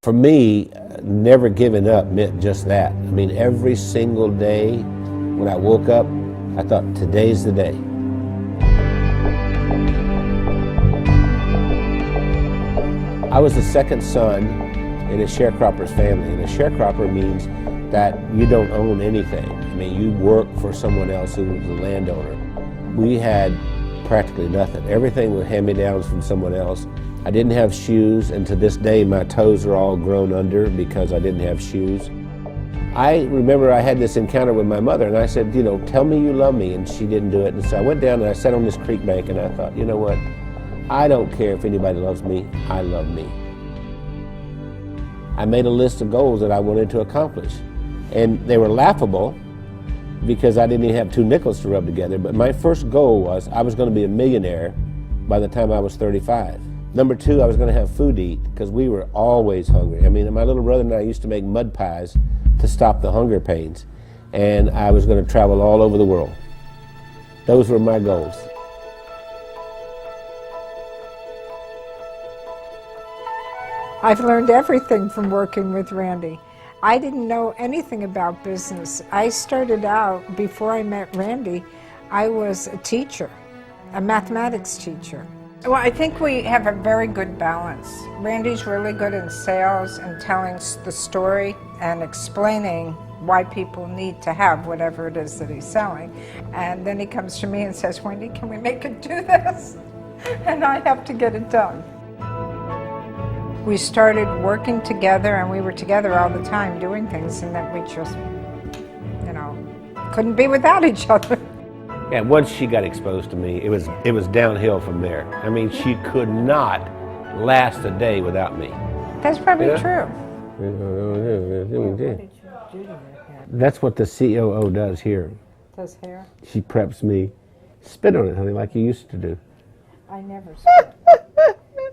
For me, never giving up meant just that. I mean, every single day when I woke up, I thought, today's the day. I was the second son in a sharecropper's family, and a sharecropper means that you don't own anything. I mean, you work for someone else who was the landowner. We had practically nothing. Everything was hand-me-downs from someone else. I didn't have shoes, and to this day my toes are all grown under because I didn't have shoes. I remember I had this encounter with my mother, and I said, you know, tell me you love me, and she didn't do it. And so I went down and I sat on this creek bank, and I thought, you know what, I don't care if anybody loves me, I love me. I made a list of goals that I wanted to accomplish, and they were laughable because I didn't even have 2 nickels to rub together, but my first goal was I was going to be a millionaire by the time I was 35. Number 2, I was going to have food to eat because we were always hungry. I mean, my little brother and I used to make mud pies to stop the hunger pains, and I was going to travel all over the world. Those were my goals. I've learned everything from working with Randy. I didn't know anything about business. I started out, before I met Randy, I was a teacher, a mathematics teacher. Well, I think we have a very good balance. Randy's really good in sales and telling the story and explaining why people need to have whatever it is that he's selling. And then he comes to me and says, Wendy, can we make it do this? And I have to get it done. We started working together, and we were together all the time doing things, and then we just, you know, couldn't be without each other. Yeah, once she got exposed to me, it was downhill from there. I mean, she could not last a day without me. That's probably true. That's what the COO does here. Does hair? She preps me. Spit on it, honey, like you used to do. I never spit.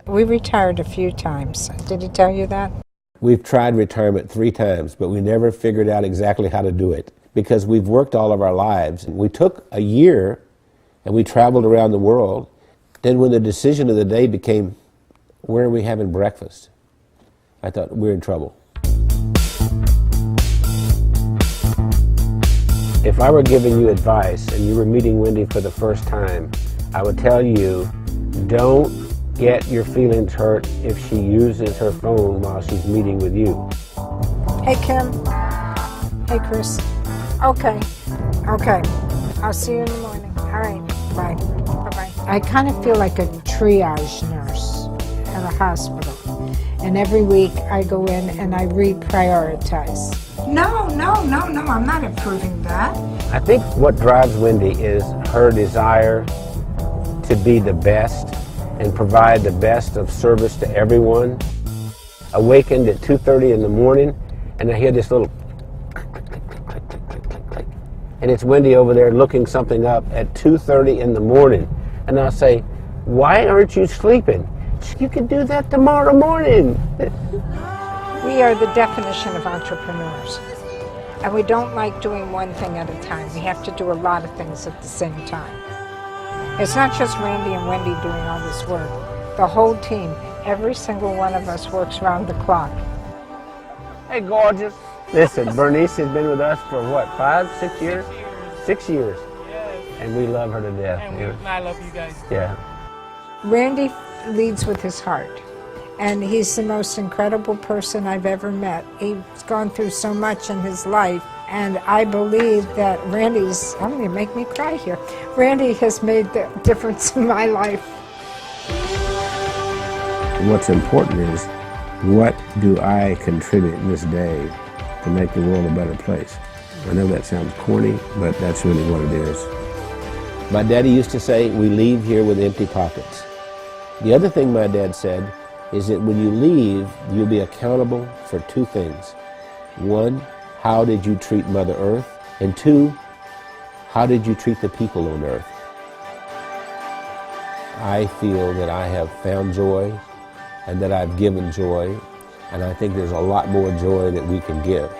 We retired a few times. Did he tell you that? We've tried retirement 3 times, but we never figured out exactly how to do it because we've worked all of our lives. We took a year and we traveled around the world. Then when the decision of the day became, where are we having breakfast? I thought, we're in trouble. If I were giving you advice and you were meeting Wendy for the first time, I would tell you, don't get your feelings hurt if she uses her phone while she's meeting with you. Hey, Kim. Hey, Chris. Okay. I'll see you in the morning. All right. Bye. Bye-bye. I kind of feel like a triage nurse at a hospital. And every week I go in and I reprioritize. No, I'm not approving that. I think what drives Wendy is her desire to be the best and provide the best of service to everyone. Awakened at 2:30 in the morning, and I hear this little click, click, click, click, click, click, click, click. And it's Wendy over there looking something up at 2:30 in the morning. And I'll say, why aren't you sleeping? You can do that tomorrow morning. We are the definition of entrepreneurs. And we don't like doing one thing at a time. We have to do a lot of things at the same time. It's not just Randy and Wendy doing all this work. The whole team, every single one of us works round the clock. Hey, gorgeous. Listen, Bernice has been with us for what, 5, 6 years? 6 years. Yes. And we love her to death. And I love you guys. Yeah. Randy leads with his heart. And he's the most incredible person I've ever met. He's gone through so much in his life. And I believe that Randy's, I'm going to make me cry here. Randy has made the difference in my life. What's important is, what do I contribute this day to make the world a better place? I know that sounds corny, but that's really what it is. My daddy used to say, we leave here with empty pockets. The other thing my dad said is that when you leave, you'll be accountable for 2 things. 1, how did you treat Mother Earth? And 2, how did you treat the people on Earth? I feel that I have found joy and that I've given joy, and I think there's a lot more joy that we can give.